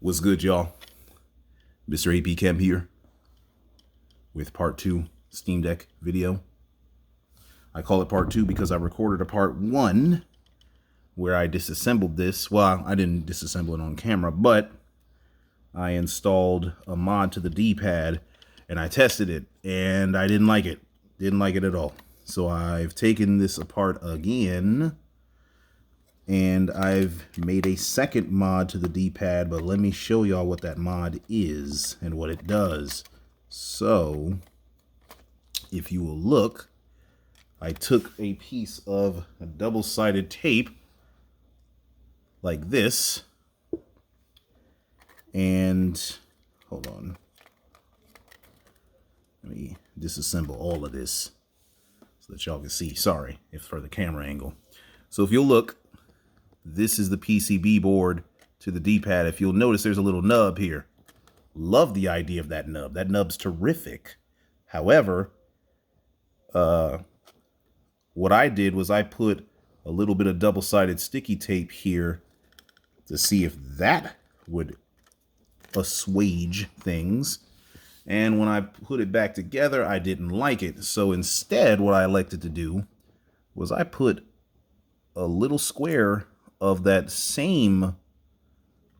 What's good, y'all? Mr. AP Chem here with part 2 Steam Deck video. I call it part 2 because I recorded a part 1 where I disassembled this. Well, I didn't disassemble it on camera, but I installed a mod to the D-pad and I tested it and I didn't like it. Didn't like it at all. So I've taken this apart again and I've made a second mod to the D-pad, but let me show y'all what that mod is and what it does. So, if you will look, I took a piece of a double-sided tape like this, and hold on, let me disassemble all of this so that y'all can see. Sorry if for the camera angle. So if you'll look, this is the PCB board to the D-pad. If you'll notice, there's a little nub here. Love the idea of that nub. That nub's terrific. However, what I did was I put a little bit of double-sided sticky tape here to see if that would assuage things. And when I put it back together, I didn't like it. So instead, what I elected to do was I put a little square of that same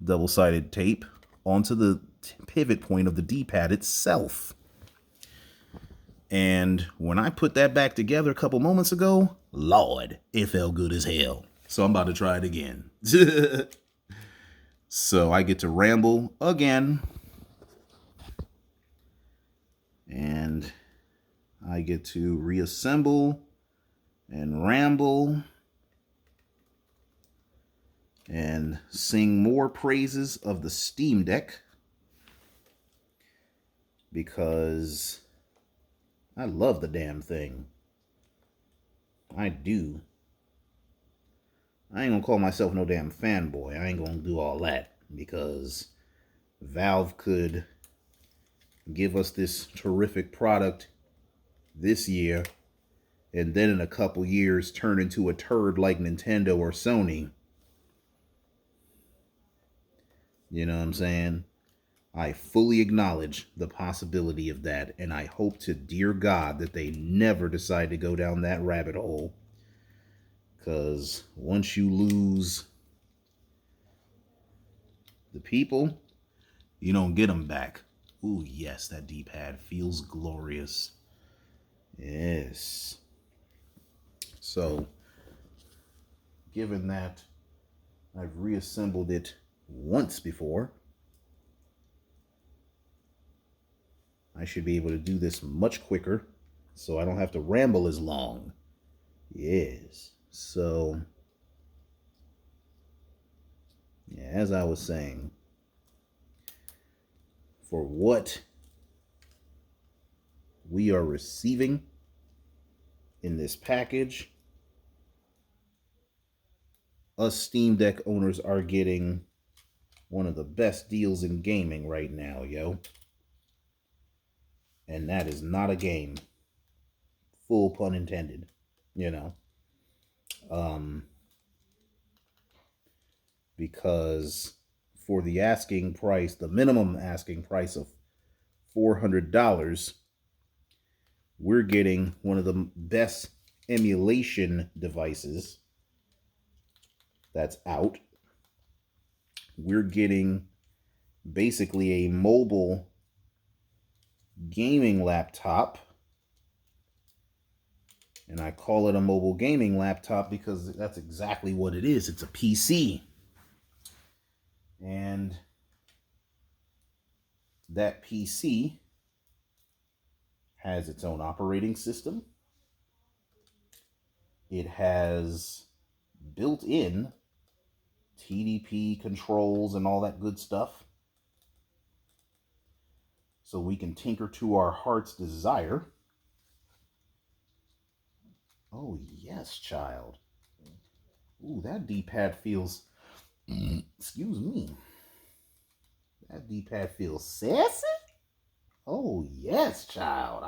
double-sided tape onto the pivot point of the D-pad itself. And when I put that back together a couple moments ago, Lord, it felt good as hell. So I'm about to try it again. So I get to ramble again. And I get to reassemble and ramble and sing more praises of the Steam Deck because I love the damn thing. I do. I ain't gonna call myself no damn fanboy. I ain't gonna do all that because Valve could give us this terrific product this year and then in a couple years turn into a turd like Nintendo or Sony. You know what I'm saying? I fully acknowledge the possibility of that, and I hope to dear God that they never decide to go down that rabbit hole. Because once you lose the people, you don't get them back. Ooh, yes, that D-pad feels glorious. Yes. So, given that I've reassembled it once before, I should be able to do this much quicker so I don't have to ramble as long. Yes. So, yeah, as I was saying, for what we are receiving in this package, us Steam Deck owners are getting one of the best deals in gaming right now, yo. And that is not a game. Full pun intended, you know. Because for the asking price, the minimum asking price of $400, we're getting one of the best emulation devices that's out. We're getting basically a mobile gaming laptop. And I call it a mobile gaming laptop because that's exactly what it is. It's a PC. And that PC has its own operating system. It has built-in TDP controls and all that good stuff. So we can tinker to our heart's desire. Oh, yes, child. Ooh, that D-pad feels... excuse me. That D-pad feels sassy? Oh, yes, child.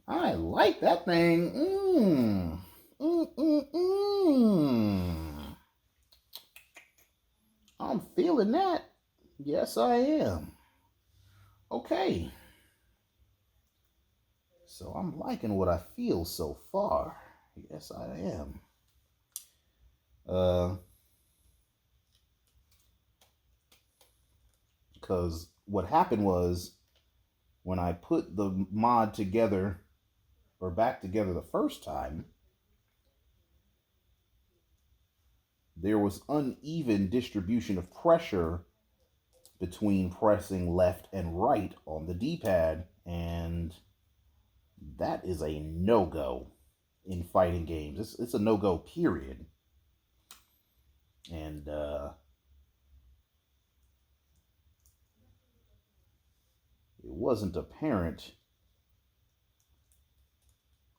I like that thing. I'm feeling that. Yes, I am. Okay. So I'm liking what I feel so far. Yes, I am. Because what happened was when I put the mod together or back together the first time, there was uneven distribution of pressure between pressing left and right on the D-pad, and that is a no-go in fighting games. It's a no-go, period. And it wasn't apparent.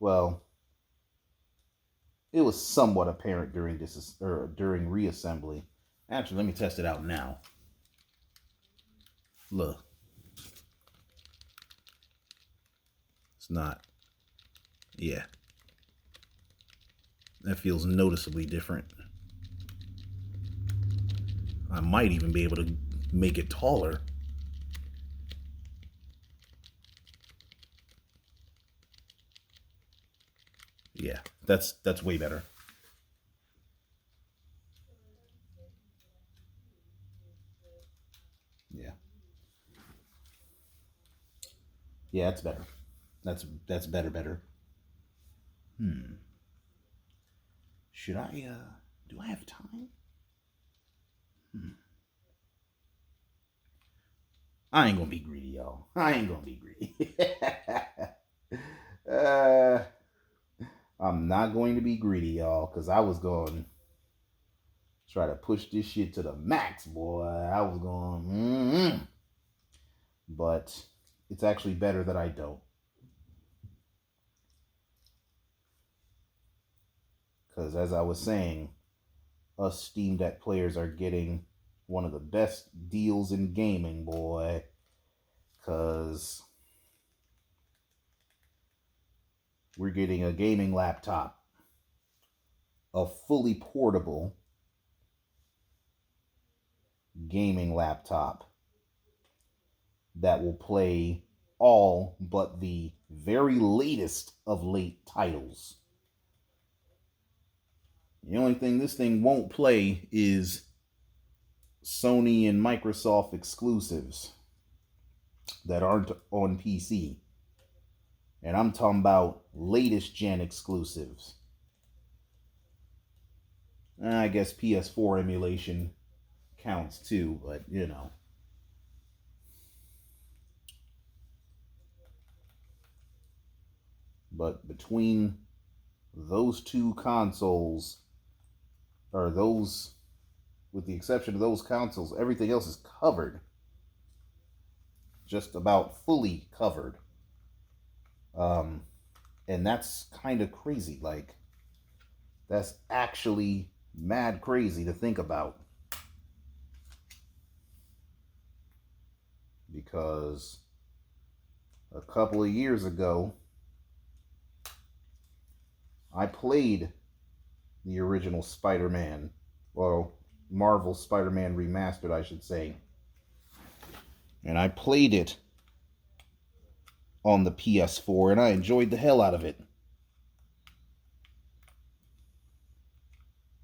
Well, it was somewhat apparent during during reassembly. Actually, let me test it out now. Look. It's not. Yeah. That feels noticeably different. I might even be able to make it taller. Yeah, that's way better. Yeah. Yeah, it's better. That's better. Should I do I have time? I ain't gonna be greedy, y'all. I ain't gonna be greedy. uh, I'm not going to be greedy, y'all, because I was going to try to push this shit to the max, boy. I was going, but it's actually better that I don't. Because as I was saying, us Steam Deck players are getting one of the best deals in gaming, boy. Because we're getting a gaming laptop, a fully portable gaming laptop that will play all but the very latest of late titles. The only thing this thing won't play is Sony and Microsoft exclusives that aren't on PC. And I'm talking about latest gen exclusives. I guess PS4 emulation counts too, but you know. But between those two consoles, or those, with the exception of those consoles, everything else is covered. Just about fully covered. And that's kind of crazy. Like, that's actually mad crazy to think about. Because a couple of years ago, I played the original Spider-Man, well, Marvel Spider-Man Remastered, I should say. And I played it on the PS4, and I enjoyed the hell out of it.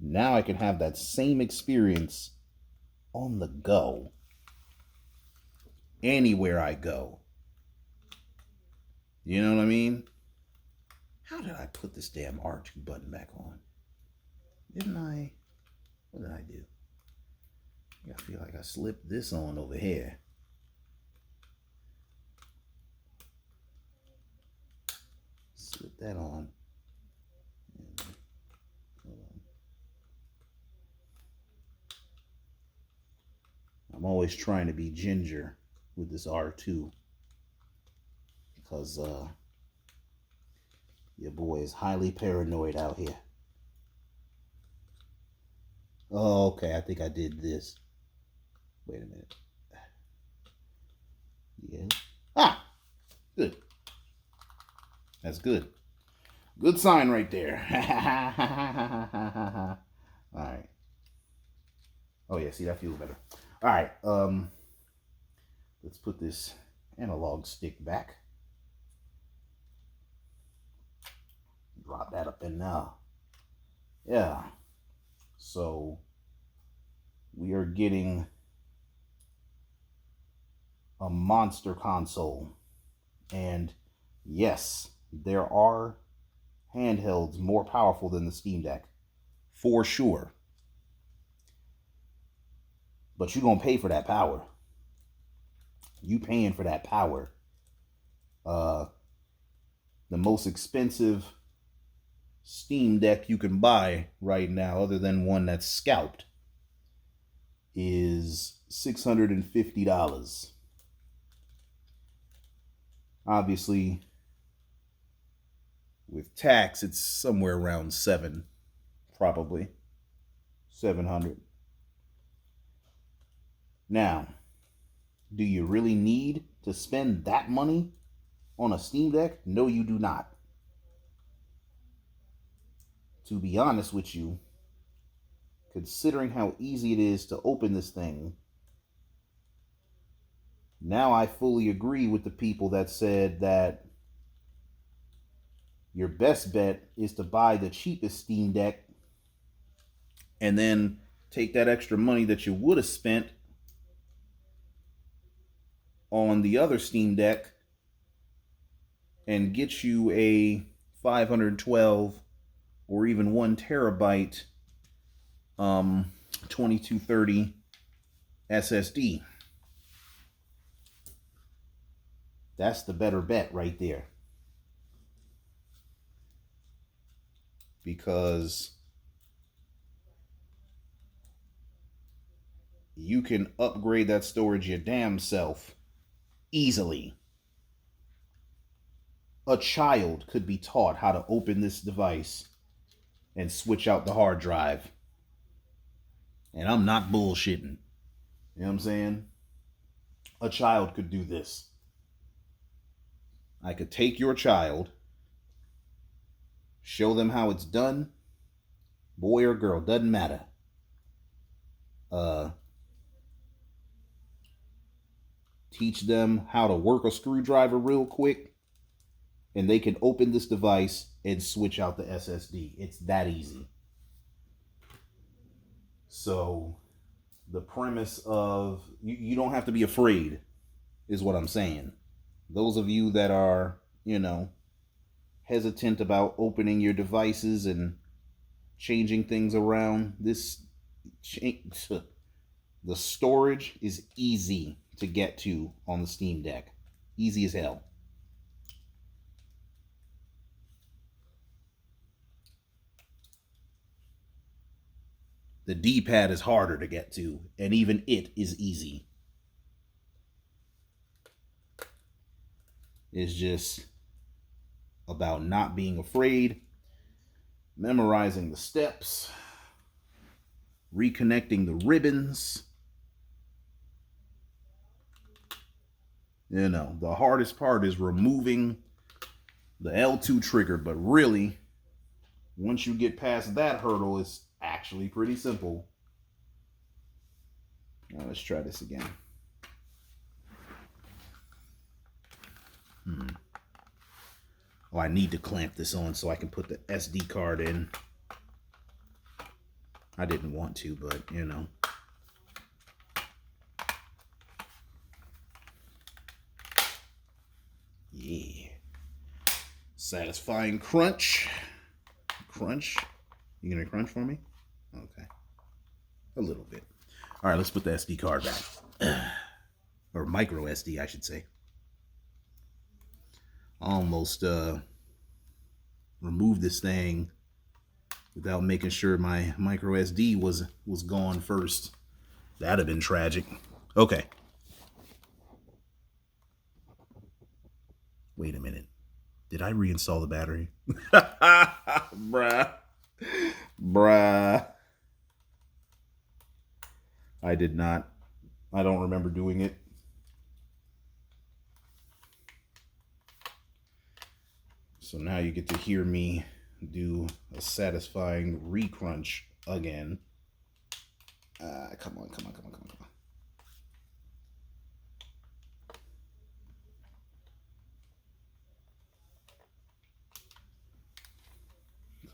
Now I can have that same experience on the go, anywhere I go. You know what I mean? How did I put this damn R2 button back on? Didn't I? What did I do? I feel like I slipped this on over here. Slip that on. I'm always trying to be ginger with this R2 because your boy is highly paranoid out here. Oh, okay. I think I did this. Wait a minute. Yeah. Ah! Good. That's good. Good sign right there. All right. Oh yeah, see, that feels better. All right, let's put this analog stick back. Drop that up in now. Yeah. So we are getting a monster console. And yes, there are handhelds more powerful than the Steam Deck. For sure. But you're going to pay for that power. You paying for that power. The most expensive Steam Deck you can buy right now, other than one that's scalped, is $650. Obviously, with tax, it's somewhere around probably 700. Now, do you really need to spend that money on a Steam Deck? No, you do not. To be honest with you, considering how easy it is to open this thing, now I fully agree with the people that said that your best bet is to buy the cheapest Steam Deck and then take that extra money that you would have spent on the other Steam Deck and get you a 512 or even 1 terabyte 2230 SSD. That's the better bet right there. Because you can upgrade that storage your damn self easily. A child could be taught how to open this device and switch out the hard drive. And I'm not bullshitting. You know what I'm saying? A child could do this. I could take your child, show them how it's done, boy or girl, doesn't matter. Teach them how to work a screwdriver real quick, and they can open this device and switch out the SSD. It's that easy. So the premise of you don't have to be afraid is what I'm saying. Those of you that are, hesitant about opening your devices and changing things around, the storage is easy to get to on the Steam Deck. Easy as hell. The D-pad is harder to get to, and even it is easy. It's just about not being afraid, memorizing the steps, reconnecting the ribbons. The hardest part is removing the L2 trigger, but really, once you get past that hurdle, it's actually pretty simple. Now let's try this again. Oh, I need to clamp this on so I can put the SD card in. I didn't want to, but Yeah. Satisfying crunch. Crunch. You gonna crunch for me? Okay. A little bit. All right, let's put the SD card back. Or micro SD, I should say. Almost removed this thing without making sure my micro SD was gone first. That'd have been tragic. Okay. Wait a minute. Did I reinstall the battery? Bruh. I did not. I don't remember doing it. So now you get to hear me do a satisfying recrunch again. Come on, come on, come on, come on, come on.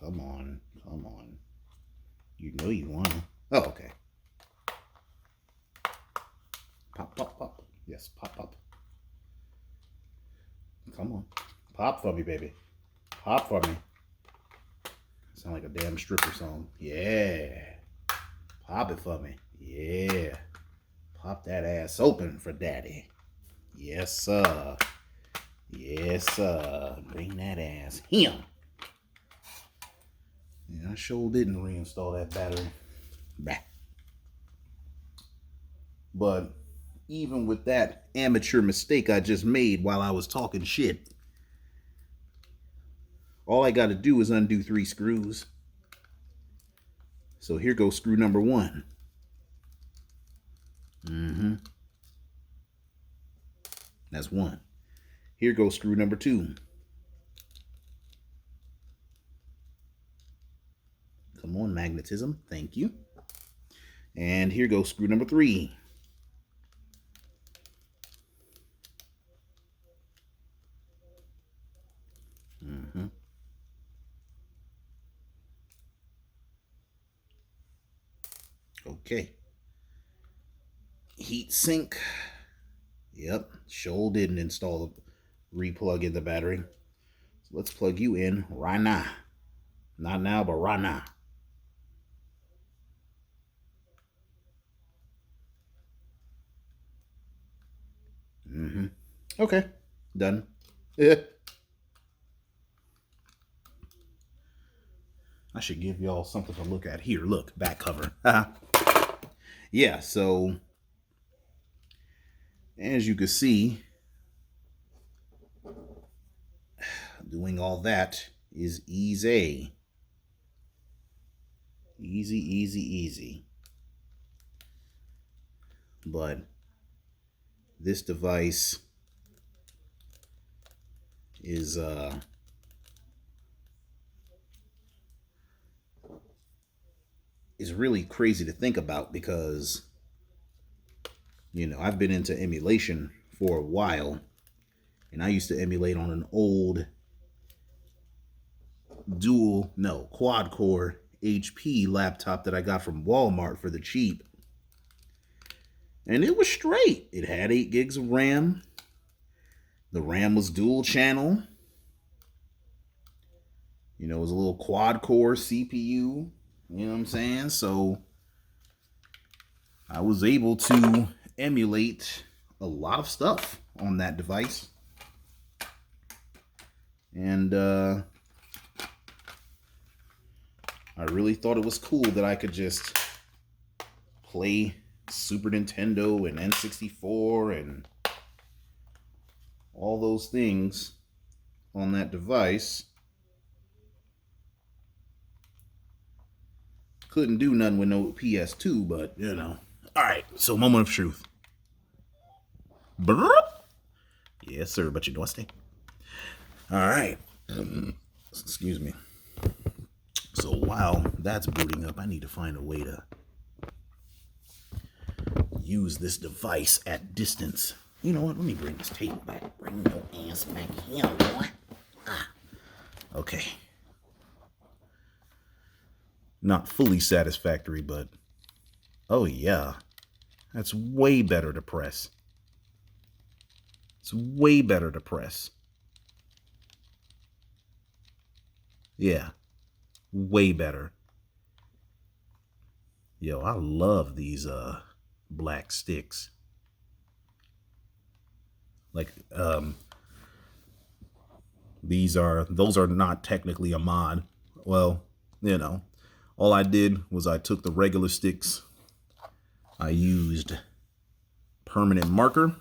Come on, come on. You know you want to. Oh, okay. Pop, pop, pop. Yes, pop, pop. Come on. Pop for me, baby. Pop for me. Sound like a damn stripper song. Yeah. Pop it for me. Yeah. Pop that ass open for daddy. Yes, sir. Yes, sir. Bring that ass here. Yeah, I sure didn't reinstall that battery. Bah. But even with that amateur mistake I just made while I was talking shit, all I got to do is undo 3 screws. So here goes screw number 1. That's 1. Here goes screw number 2. Come on, magnetism. Thank you. And here goes screw number 3. Okay. Heat sink. Yep, sure didn't install the replug in the battery. So let's plug you in right now. Not now, but right now. Okay, done. I should give y'all something to look at here. Look, back cover. Yeah, so as you can see, doing all that is easy. Easy, easy, easy. But this device is really crazy to think about because, you know, I've been into emulation for a while, and I used to emulate on an old quad-core HP laptop that I got from Walmart for the cheap. And it was straight. It had 8 gigs of RAM. The RAM was dual channel. You know, it was a little quad-core CPU. You know what I'm saying? So I was able to emulate a lot of stuff on that device. And I really thought it was cool that I could just play Super Nintendo and N64 and all those things on that device. Couldn't do nothing with no PS2, but, you know. Alright, so moment of truth. Brrr. Yes, sir, but you know I stay. Alright. Excuse me. So while that's booting up, I need to find a way to use this device at distance. You know what? Let me bring this table back. Bring your ass back here, boy. Okay. Not fully satisfactory, but oh yeah, that's way better to press. It's way better to press. Yeah, way better. Yo, I love these black sticks. Like those are not technically a mod. Well, you know, all I did was I took the regular sticks. I used permanent marker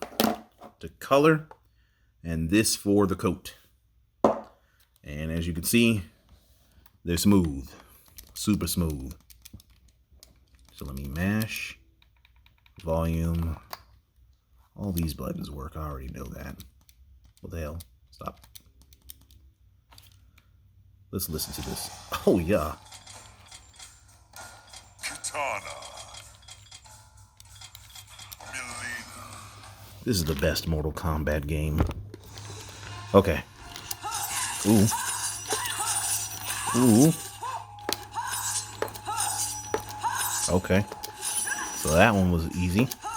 to color and this for the coat. And as you can see, they're smooth, super smooth. So let me mash, volume. All these buttons work, I already know that. What the hell? Stop. Let's listen to this. Oh yeah. Katana, This is the best Mortal Kombat game. Okay. Ooh. Ooh. Okay. So that one was easy.